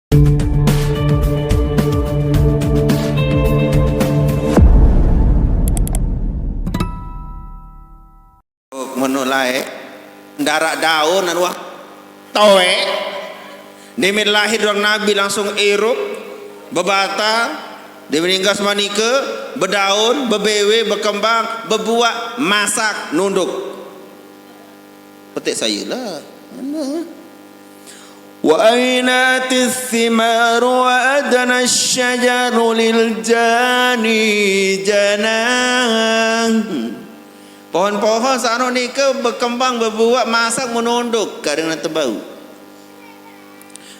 Menulai darak daun dan wah toe dia lahir orang Nabi langsung erup bebatang dia meninggal semanika berdaun berbewe berkembang berbuah masak nunduk petik saya lah mana wa ainatis thimaru wa adna asyajaru lil jani janah. Pohon-pohon sana ni ke berkembang berbuah masak menunduk kerana terbau.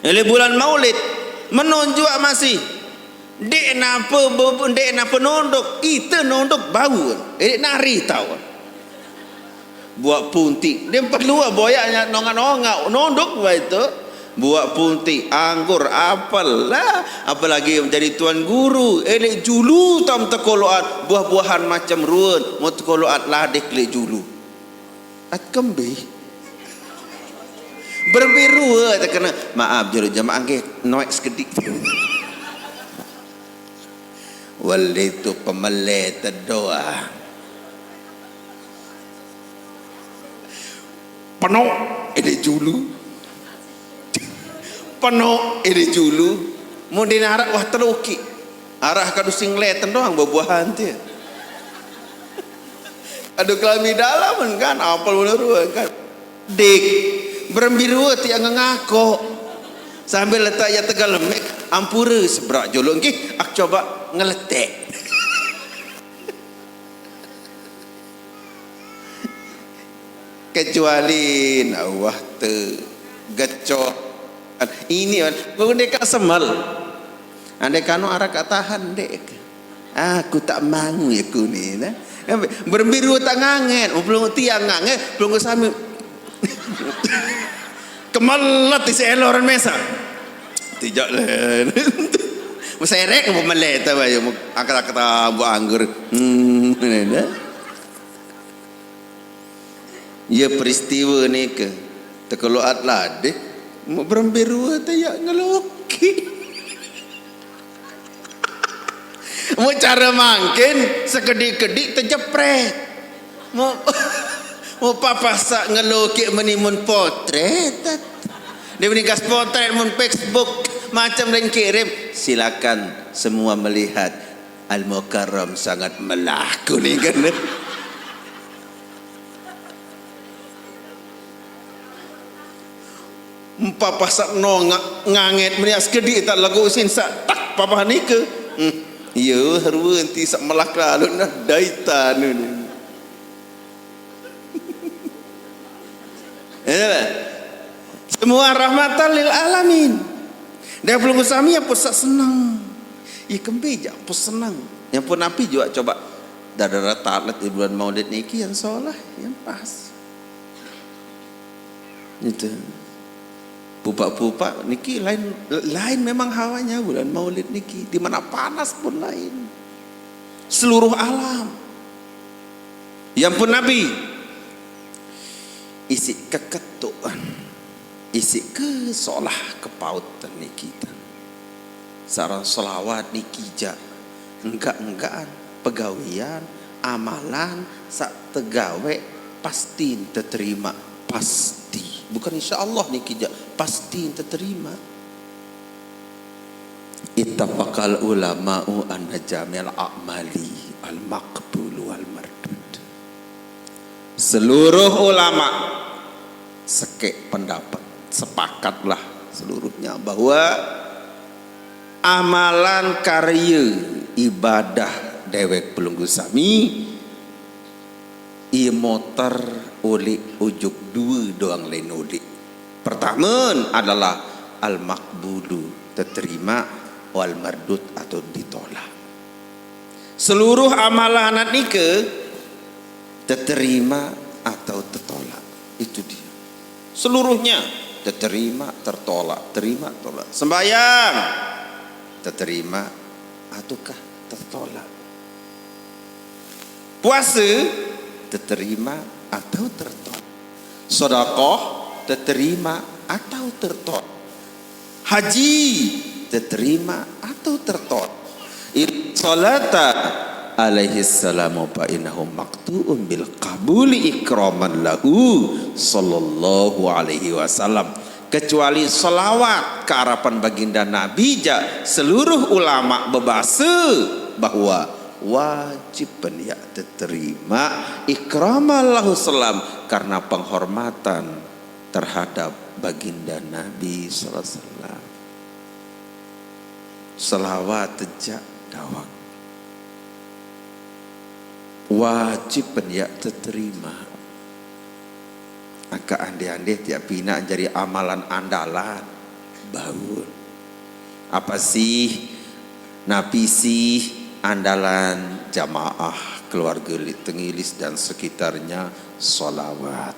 Oleh bulan Maulid menunjuk masih dek napa nunduk kita nunduk bau. Dek nari tahu. Buat puntik dia perlu boyaknya nongak-nongak nunduk itu. Buat puntik anggur apel lah apalagi menjadi tuan guru elek julu tam tekoloat buah-buahan macam ruan mau tekoloat ladek lek julu at kembe berbiru tak kena maaf juru jamaah ke noek sekedik walitu pemele terdoa penuh elek julu penuh ini julu mau dinarak wah teluki arah kadu singletan doang buah-buahan tu aduh kelami dalam kan apel menurut kan dik berembiru tiang ngako sambil letak ya tegal lemek ampura seberak jolong ki ak coba ngeletek kecuali wah te gecok ini kan dekat semal andai kanu arah kat tahan dek aku tak mau ya ku ni nah berbiru tak ngangen belum tiang ngangen belum sami kemalat di seloran mesa tidak len meserek mau melet tahu ayo akak-akak buah anggur ya peristiwa ni ke terkeluat lah dek mau berembiru tayak ngeloki mau cara mangkin sekedik-kedik terjepret mau papasak ngeloki menimun potret dia meningkas potret mun Facebook macam dan kirim silakan semua melihat Al-Mukarram sangat melaku ni kan papasak no nganget merias kedi tak lagu usin sak tak papa ni ke ya harwa nanti sak melaka alun dah daitan ni semua rahmatan lil alamin dia belum usami apa sak senang ya kembe jak apa senang yang pun api juga coba dadara taat di bulan Maulid niki yang solah yang pas itu pupak-pupak niki lain memang hawanya bulan Maulid niki di mana panas pun lain seluruh alam yang pun Nabi isi keketuan isi kesolah kepautan niki sarang selawat niki jak enggak-enggaan pegawian amalan sak tegawe pasti terterima pasti bukan insyaallah ni kijak pasti terterima ittafaqal ulama'u anna jami'al a'mali al maqbul wal mardud seluruh ulama sekek pendapat sepakatlah seluruhnya bahwa amalan karya ibadah dewek pelunggu sami ia motor oleh ujuk dua doang lain oleh pertama adalah al-maqbulu terterima wal mardud atau ditolak seluruh amalan anak nika terterima atau tertolak itu dia seluruhnya terterima tertolak terima tolak sembahyang terterima ataukah tertolak puasa terterima atau tertolak sedekah terterima atau tertolak haji diterima atau tertolak. Salata alaihi salamu fa innahu maqtu'un bil qabuli ikraman lahu sallallahu alaihi wasallam. Kecuali salawat ke harapan baginda Nabi seluruh ulama berbahasa bahwa wajib ya diterima ikraman lahu salam karena penghormatan terhadap baginda Nabi sallallahu alaihi wasallam. Salawat tejak dawak wajib ya diterima. Maka ande-ande tiap pina jadi amalan andalan baun. Apa sih? Nabi sih andalan jamaah keluarga Tengilis dan sekitarnya solawat.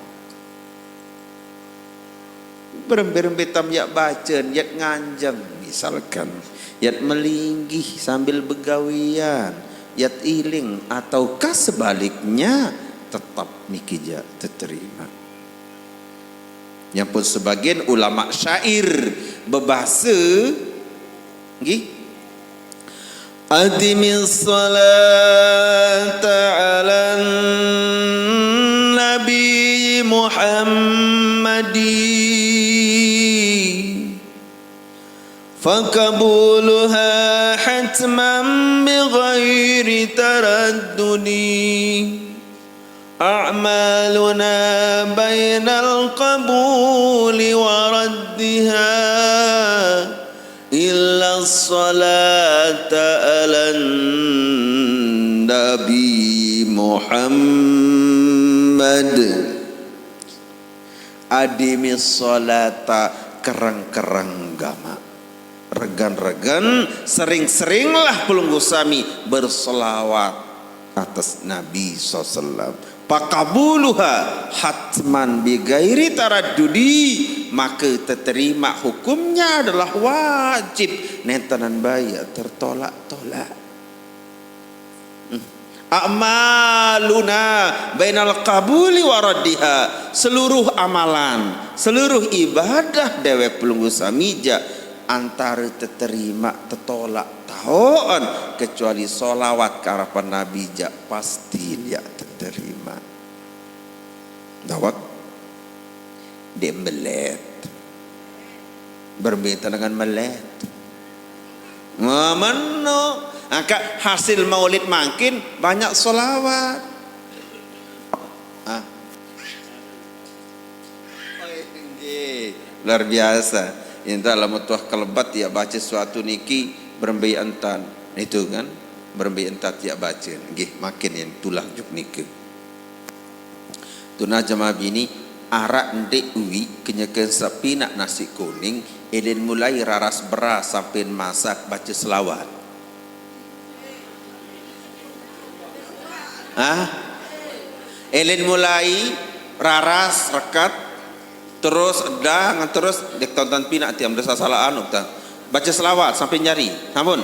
Berembe-rembe tam yak bacaan, yak nganjang misalkan, yak melinggih sambil begawian, yak iling ataukah sebaliknya tetap nikija diterima. Yang pun sebagian ulama syair berbahasa nggih adimis salata ala nabi Muhammadi fakabuluha hatman bighairi taraddudi a'maluna bainal qabuli wa raddiha illa salata ala nabi Muhammad. Adimi salata kerang-kerang gama regan-regan sering-seringlah pelunggu sami berselawat atas Nabi SAW. Pakabuluha hatman bigairi taraddudi, maka terterima hukumnya adalah wajib nentanan bayar tertolak-tolak. A'maluna bainal qabuli wa raddiha, seluruh amalan, seluruh ibadah dewek pelunggu samija antara terterima tertolak tahoan kecuali solawat ke harapan Nabi pasti dia terterima. Dawak dia melet berbeda dengan melet ngomano angka hasil maulid makin banyak solawat. Luar biasa. Yang dalam tuah kelebat ya baca suatu niki berembai entan itu kan berembai entat ya baca nggih makin yang tulah juk niki tuna jamaah bini arak ndek uwi kenyakan sapi nak nasi kuning eden mulai raras beras sampai masak baca selawat. Elen mulai raras rekat terus edang terus dek tonton pina tiam desa salah anu ta baca selawat sampai nyari ampun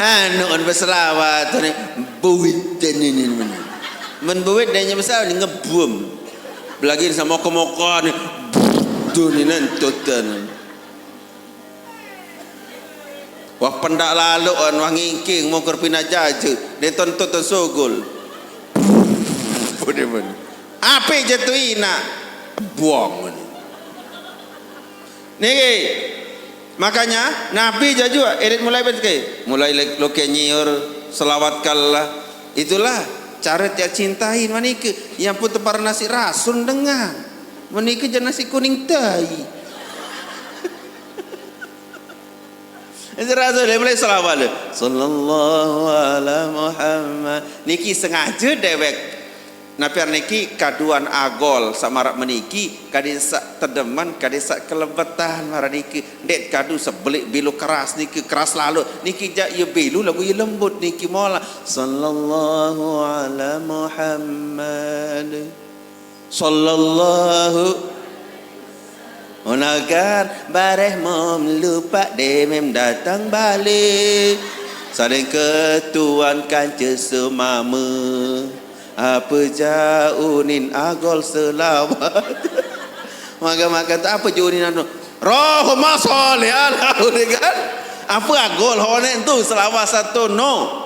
anu on berselawat ni buit dan ini men buit dan besar ni ngebum belagi sama moko-moko ni duninan totan. Wah pendak lalu on wah ngingking mau kerpina jaje dia tonton sogol apa jatuh ina buang nih makanya Nabi juga edit mulai berke mulai loke nyiur selawat kallah itulah cara dia cintain manike yang pun tepar nasi rasun dengan manike jangan nasi kuning tai. Rasul mulai salawat sallallahu ala Muhammad niki sengaja dewek napiar niki kaduan agol samarak meniki kadesa tedeman kadesa kelebetan marah niki dek kadu sebelik bilu keras niki keras lalu niki jak ye bilu lagu ye lembut niki mola sallallahu ala Muhammad sallallahu onagar bareh mom lupa demem datang balik saling ketuan kanca semama Apa jaunin agol selawat. Maka tak apa jaunin anu. Rahmat sholli ala kan. Apa agol honen tu selawat satu no.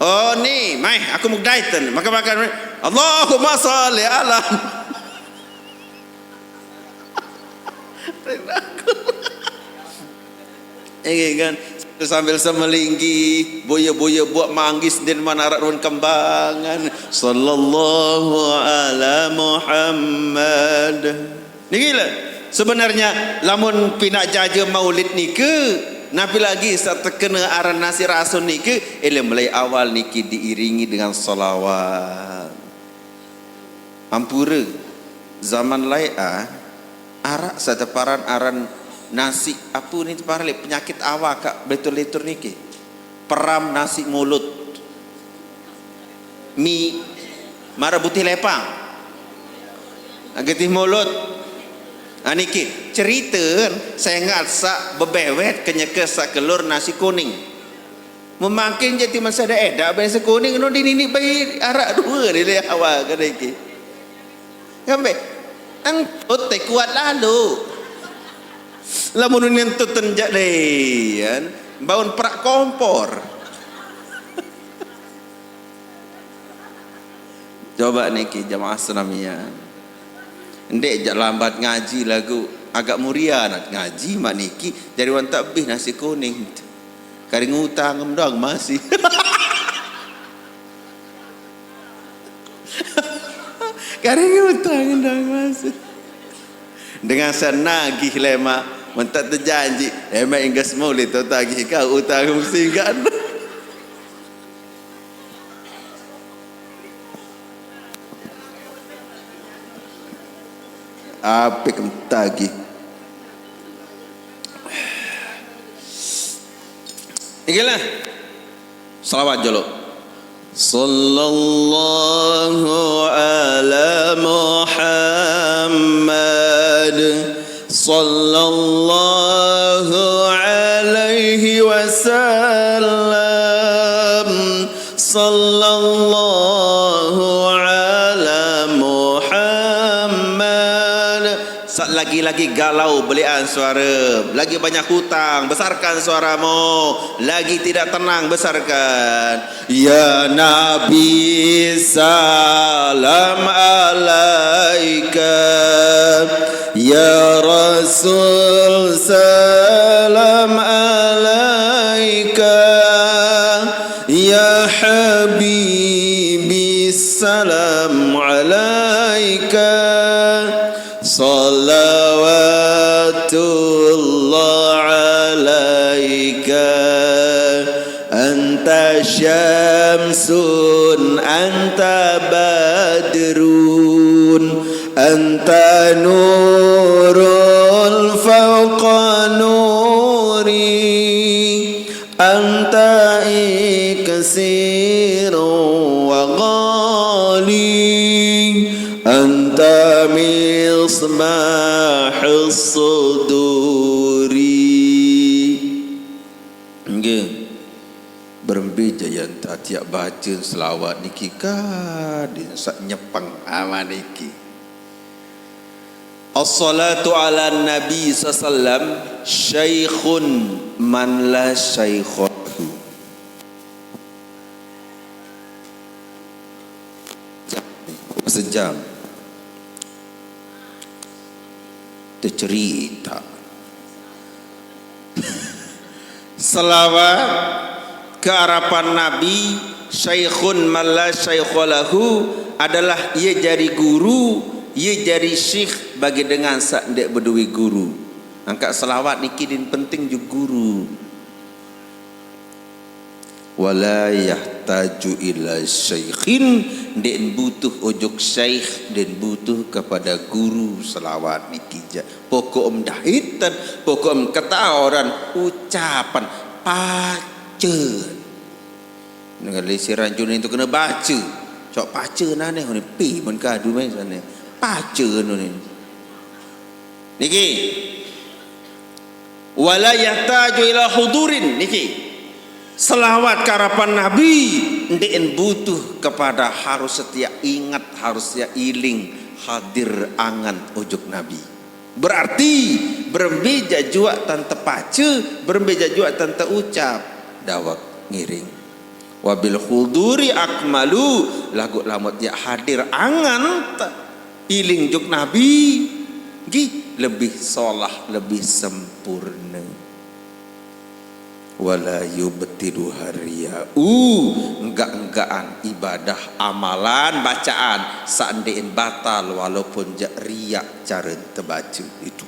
Oh ni, mai aku mugdaitan. Maka Allahumma sholli ala. Kan sambil semelinggi boya-boya buat manggis dan manaratun kembangan sallallahu ala Muhammad. Niki lah sebenarnya lamun pinak jaja maulid niki napi lagi serta kena aran nasi rasul niki mulai awal niki diiringi dengan salawat. Ampura zaman lain arak seteparan aran nasi apa ni parale penyakit awak kak betul-betul niki peram nasi mulut mi mara putih lepang agetih mulut niki cerita saya ingat sak bebewet kenyeke sak kelur nasi kuning memakin jadi masa dah nasi kuning no dini bayi arak dua dia awak kan niki sampai angkut teh kuat lalu lamun nentut tenjak deh kan baun perak kompor. Coba niki jamaah senamia ndek jak lambat ngaji lagu agak muria nak ngaji mak niki jadi wan takbih nasi kuning karing utang mendang masih. Karing utang mendang masih dengan senagih lemak mentak terjanji emak inggas maulid tu tagih kau utang mesti kan. Apa kentagi ikilah salawat jolo sallallahu ala Muhammad sallallahu alaihi wasallam sallallahu ala Muhammad. Lagi-lagi galau belian suara, lagi banyak hutang besarkan suaramu, lagi tidak tenang besarkan ya Nabi salam alaika ya Rasul salam alaika ya Habibi salam alaika salawatullah alaika anta syamsun anta badrun anta nurul fawqa nuri anta iksirun wa ghali anta misbahus suduri. Nggih berembi jayan tak tiap baca selawat niki kadin sak nyepang aman niki. As-salatu ala nabi sallam syaikhun man la syaikhahu. Sejam tercerita selawat ke harapan Nabi syaikhun man la syaikhalahu adalah ia jadi guru, ia jadi syekh bagi dengan sak ndek berdui guru. Angkat selawat niki din penting juga guru. Wala yahtaju ila syaikhin, den butuh ojok syekh, den butuh kepada guru selawat niki ja. Pokok dahitan, pokok ketahuan ucapan baca. Dengan lesiran jun itu kena baca. Cok baca nane ni pi mun kadu mai sana. Baca ni. Niki. Wala yahtaju ila hudurin niki. Selawat ke harapan Nabi ndek butuh kepada harus setia ingat, harus setia iling hadir angan ujuk Nabi. Berarti berbeja jua tante pace, berbeja jua tante ucap dawak ngiring. Wabil huduri akmalu, lagu lamut ya hadir angan iling juk Nabi gi lebih solah, lebih sempurna. Wala yubtilu hariya'u, enggak-enggaan ibadah amalan bacaan seandainya batal walaupun jak riak cara terbaca itu,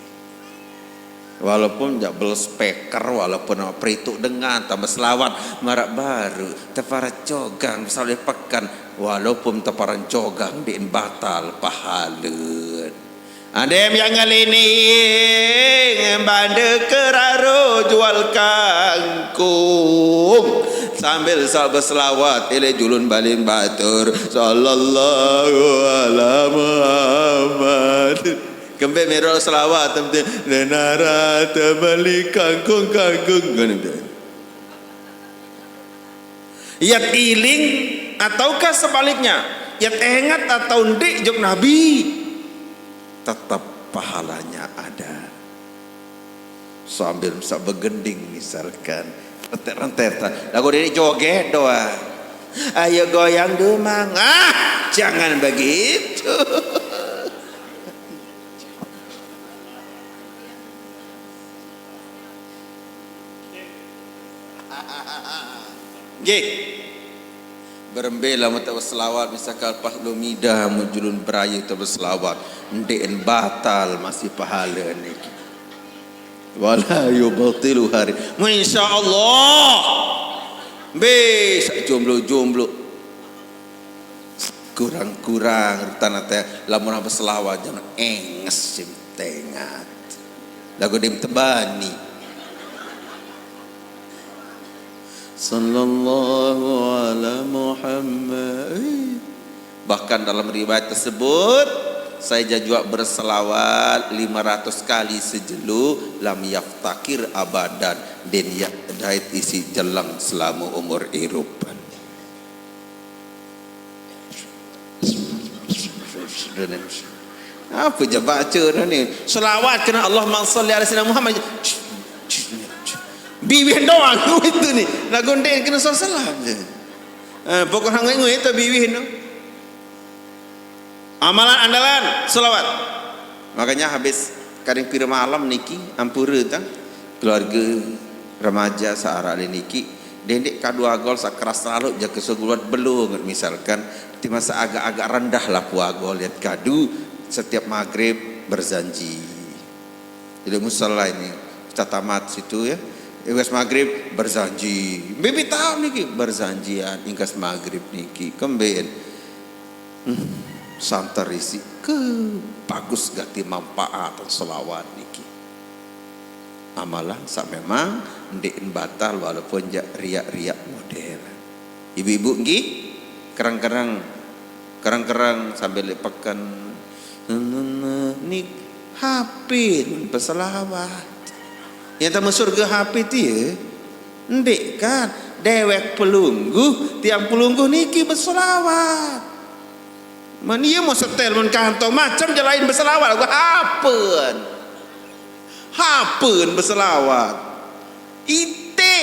walaupun jak bel speaker, walaupun perituk dengan tambah selawat marak baru teparan cogang misalnya pekan, walaupun teparan cogang din batal pahala. Adem yang ngelining bande keraro jual kangkung sambil berselawat ile julun balin batur sallallahu ala Muhammad kembe merol selawat temte nenara temeli kangkung yat iling ataukah sebaliknya yat ingat atau ndik jok Nabi tetap pahalanya ada. Sambil bisa begending misalkan rentet-rentet lagu ini joget doa, ayo goyang demang, jangan begitu. Gih berembela mata selawat misalkan pas lumida mujulun beraya tu berselawat ndek batal masih pahala ni wala yubtilu hari insyaallah bes jomblo-jomblo kurang-kurang tanah lamun berselawat jangan enges sim tengat lagu dim tebani sallallahu ala Muhammad. Bahkan dalam riwayat tersebut saya juga berselawat 500 kali sejelu lam yaftakir abadan dan ya dait isi jelang selama umur hirupan. Apa je baca ni selawat kena Allahumma salli ala sayyidina Muhammad biwih doang itu ni nak gondek kena salah je. Pokok hang ngoi itu biwih no. Amalan andalan selawat. Makanya habis kadang pira malam niki ampura tang keluarga remaja searah niki dendek kadua gol sakeras selalu jaga segulat belum misalkan di masa agak-agak rendah lah puagol lihat kadu setiap maghrib berzanji. Jadi musalla ini kita tamat situ ya. Ingkas maghrib berzanji, bibi tahu niki berzanjian ingkas maghrib niki kemben santar isi ke bagus gati manfaat selawat niki amalan sak memang ndek batal walaupun jak riak-riak model. Ibu-ibu nggih kerang-kerang sambil lepakan nik HP berselawat. Yang tak surga HP tu ya ndek kan dewek pelungguh tiang pelungguh niki berselawat man ia mau setel man kantong macam je lain berselawat hapen berselawat ite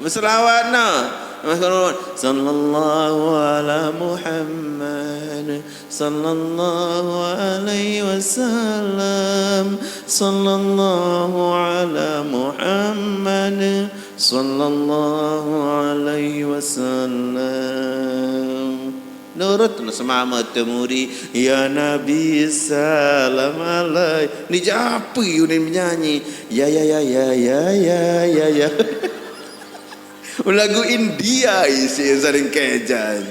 berselawat nah sallallahu ala Muhammad sallallahu alaihi wasallam sallallahu ala Muhammad sallallahu alaihi wasallam nurut semama temuri ya Nabi salam alaihi ni apa yunin menyanyi ya lagu India isi sering keja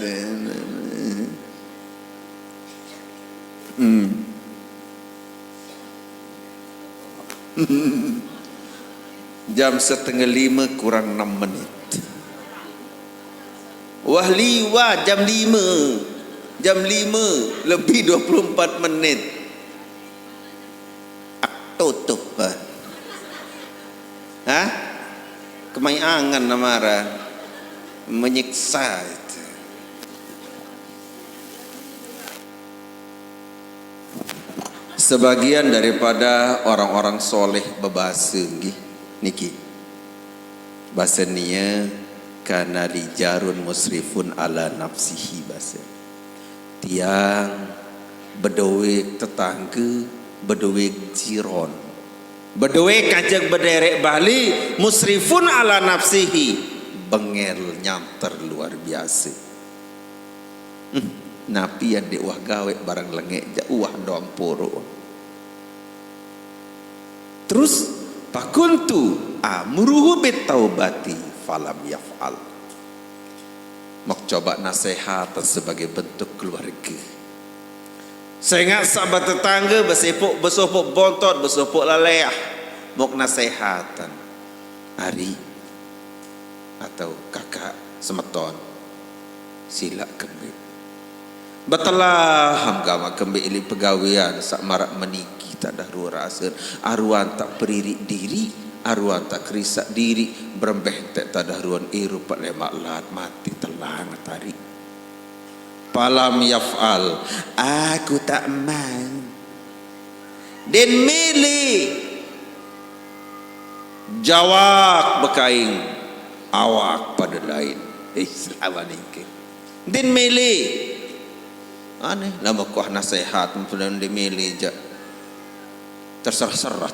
jam 4:30 kurang 6 menit wah liwat jam 5 lebih 24 menit tutup mai angan namara menyiksa itu. Sebagian daripada orang-orang soleh berbahasa niki bahasa niya kana lijarun musrifun ala nafsihi, bahasa tiang bedowek tetangga, bedowek jiron, bedowek kajak bederek bali, musrifun ala nafsihi, bengel nyanter luar biasa. Napi yang diuah gawe barang lengek ja uah doang poro. Terus pakuntu amruhu bitaubati falam yaf'al. Mak coba nasihat sebagai bentuk keluarga. Saya ingat sahabat tetangga bersopok bontot, bersopok laleah. Mak nasihatan. Ari atau kakak semeton sila kembali. Batalah hamgama kembali pegawaian sak marak meniki tak dah rasa aruan tak peririk diri, aruan tak kerisak diri, berembeh tak dah ruan pak lemak lat mati telang tarik. Palam yaf'al, aku tak mau. Den mili jawak bekaing awak pada lain. Selama ni ke den mili aneh lama kuah nasihat mempunyai dimilih je terserah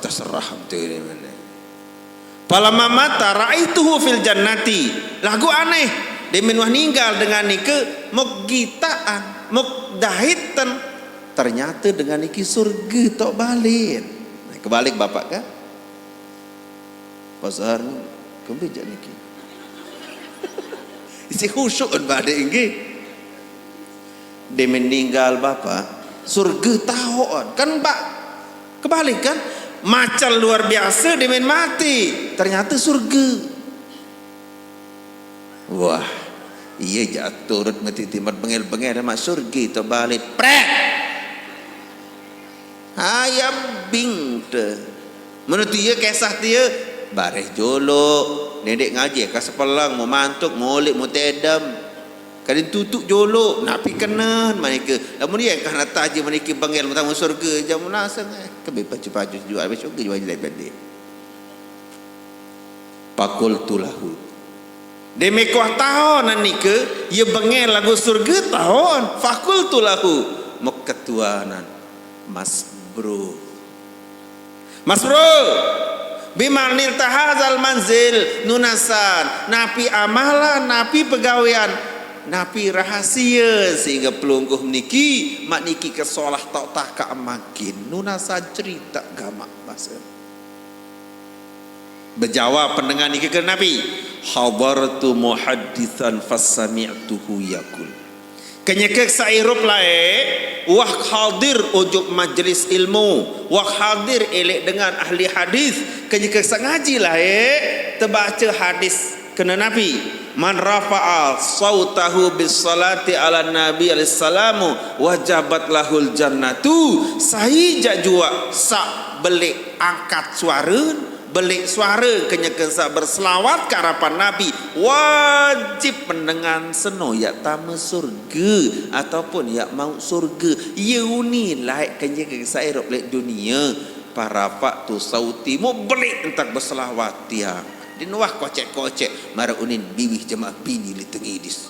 tu ini mana. Palama mata ra'aituhu fil jannati, lagu aneh demen wah ninggal dengan nike mok gitaan mok dahitan ternyata dengan niki surga tok balik. Kebalik bapak kan pasar kembejak niki isi khusyuk pada ini. Dia meninggal bapa surga tahun kan pak kebalik kan macal luar biasa dia main mati ternyata surga. Wah iya jatuh turut mati timat bengel-bengel mak surga itu balik prek ayam bing te menurut dia kisah dia bareh jolok nedek ngaji kas sepelang mau mantuk mau olik mau tedam kadang tutup jolok nak pi kenan mereka lamun dia kan atas je mereka bangil mutamu surga jam munasang kebe pacu-pacu jual besok ke jual jelek bende pakul tulahu demi kuah tahun ni ke ia bangil lagu surga tahun fakul tulahu mok ketuanan mas bro bimal niltahazal manzil nunasan napi amalan napi pegawaian napi rahasia sehingga pelungguh niki mak niki kesolah tak makin nunasa cerita gamak bahasa berjawab pendengar niki ke nabi hadartu muhaddithan fasami'tuhu yaqul kenyekek sairup lae wah hadir ujuk majlis ilmu wah hadir elek dengan ahli hadis kenyekek ngaji lae terbaca hadis kena nabi man rafa'a sautahu bis salati ala nabi alaihi salamu wajabat lahul jannatu sahija jua sak belik angkat suara kenyakan sak berselawat ke harapan nabi wajib mendengar seno ya tamu surga ataupun ya mau surga yeuni laik kenyakan sairop lek dunia para pak tu sauti mu belik entak berselawat tiang dinuah kocek mara unin biwih jemaah bini li tengidis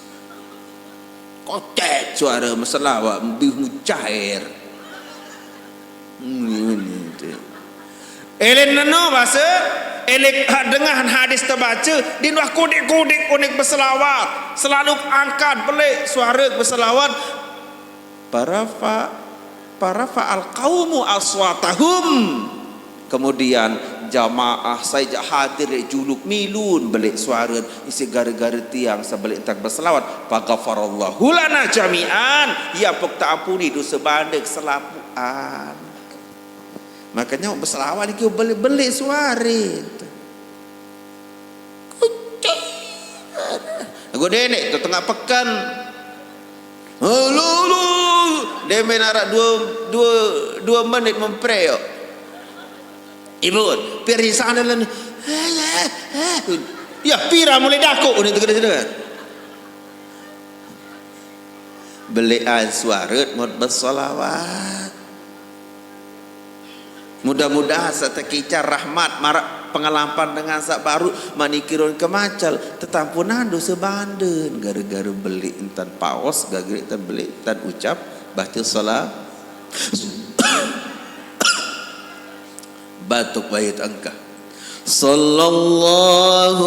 kocek suara masalah biwih cair elek nano bahasa elek dengan hadis terbaca dinuah kodek unik berselawat selalu angkat pelik suara berselawat para al qaumu aswatahum kemudian jamaah saya hadir juluk milun belik suara isi gara-gara tiang sebalik tak berselawat faghfarallahu lana jami'an ya pok tak ampuni dosa bandek selapuan makanya berselawat ni kau belik suara kucing aku denek tu tengah pekan halo dia main arak dua menit mempreyok ibu, pergi sana lah ni. Ya pira mulai dakuk ni tu kena. Belian suarat mod bersolawat. Mudah-mudahan setekicar rahmat marak pengalaman dengan sak baru manikirun kemacal tetampunan dosa banden gara-gara beli intan paus gara-gara intan beli intan ucap baca salat batuk bayat angka sallallahu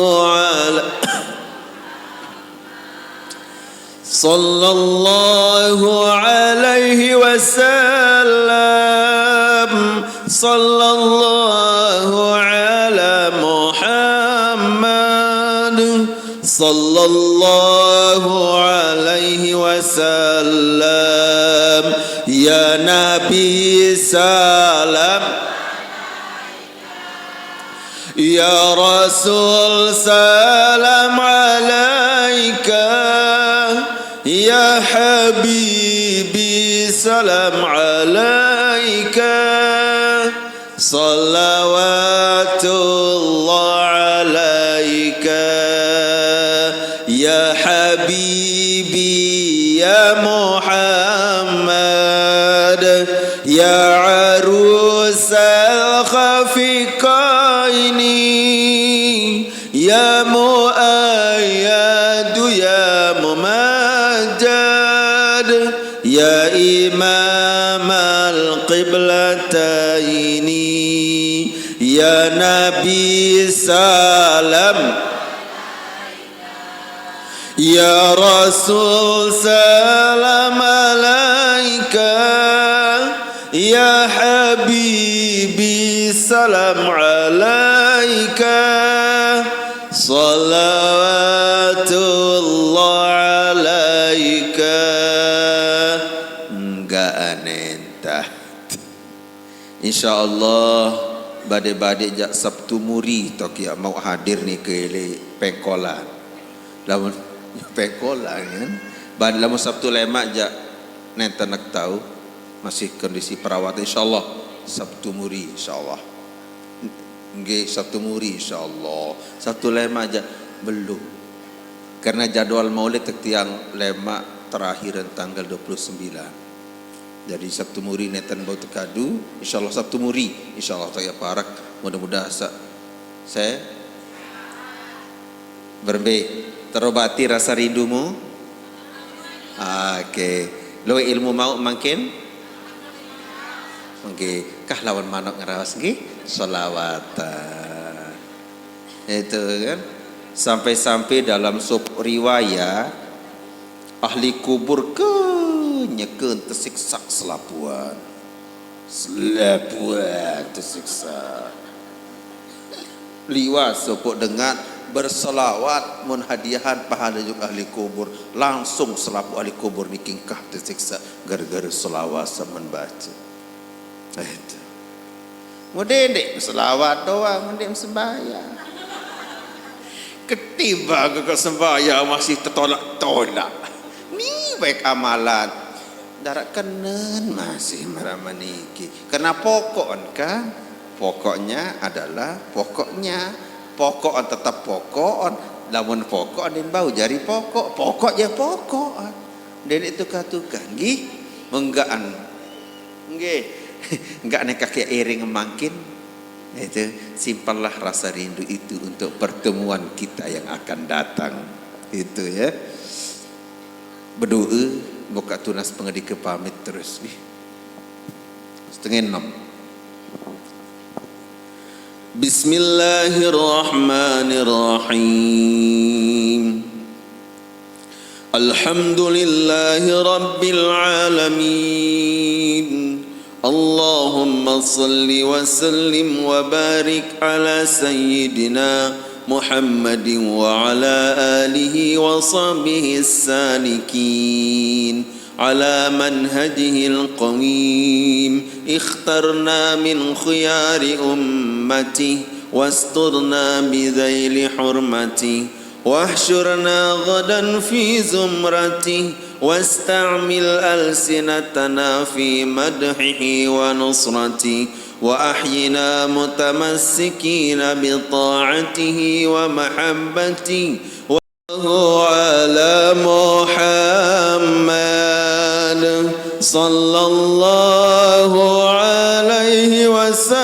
alaihi wasallam sallallahu ala Muhammad sallallahu alaihi wasallam ya Nabi salam ya Rasul salam alaika ya Habibi salam alaika salawatullah alaika ya Habibi ya Muhammad ya arusal khafiqaini ya muayyadu ya mumajjad ya imam al-qiblataini ya Nabi salam ya Rasul salam alaika ya Habibi salam alaika salawatullah alaika enggak anentah insyaallah badai-badai jak Sabtu Muri tokia mau hadir ni ke pengkolan lamun pengkolan kan ban lamun Sabtu lemak jak nenten nak tahu masih kondisi perawatan insyaallah Sabtu Muri insyaallah nggih Sabtu Muri insyaallah Sabtu lemak jak belum karena jadwal maulid tiang lemak terakhir tanggal 29 jadi Sabtu Muri neten bau tekadu insyaallah Sabtu Muri insyaallah saya parak mudah-mudahan saya berbe terobati rasa rindumu oke lo ilmu mau makin oke kah lawan manok ngerawas nggih sholawatan itu kan sampai-sampai dalam sub riwayat ahli kubur nyekeun tersiksa selapuan tersiksa liwas sopok dengan berselawat mun hadiahan pahala juga ahli kubur langsung selapu ahli kubur nikingkah tersiksa gara-gara selawat saman baca itu mudendek selawat doang mendek sembahyang ketiba ke sembahyang masih tertolak-tolak ni baik amalan darat kenen masih meramaniki karena pokok kan pokoknya adalah pokoknya pokok tetap pokok lamun pokok dan bau jari pokok ya pokok dan itu katukan nggih menggaan nggih enggak nek kaki iring makin itu simpanlah rasa rindu itu untuk pertemuan kita yang akan datang itu ya berdoa buka tunas pengedika pamit terus nih 5:30 Bismillahirrahmanirrahim Alhamdulillahi Rabbil Alamin Allahumma salli wa sallim wa barik ala sayyidina Muhammadin wa ala alihi wa sahbihi as-salikin ala manhajihi al-qawim ikhtarna min khiyari ummati wasturna bidhaili hurmati wahsyurna ghadan fi zumrati wasta'mil alsinatana fi madhihi wa nusrati وأحينا متمسكين بطاعته ومحبته على محمد صلى الله عليه وسلم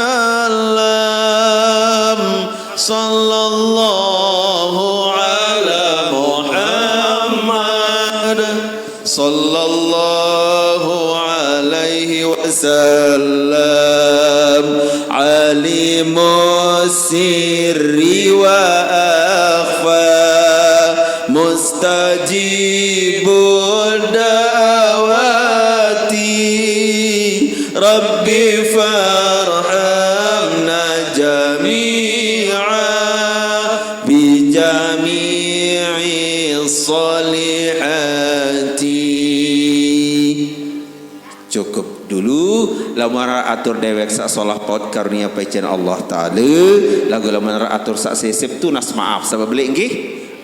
صلى الله على محمد صلى الله عليه وسلم عليم السر وأخفى مستجيب الدعوات ربي فارحمنا جميعا بجميع الصالحات. Cukup dulu lamara atur dewek sak solah pot karunia pecen Allah Ta'ala lagu lamara atur sak sesep tunas maaf sebab beli nggih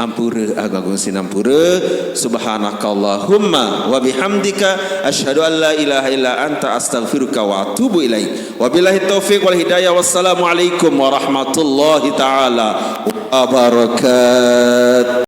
ampura agung sinampura subhanakallahumma wa bihamdika asyhadu an la ilaha illa anta astaghfiruka wa atubu ilaik. Wabillahi taufiq wal hidayah. Wassalamu alaikum warahmatullahi taala wabarakatuh.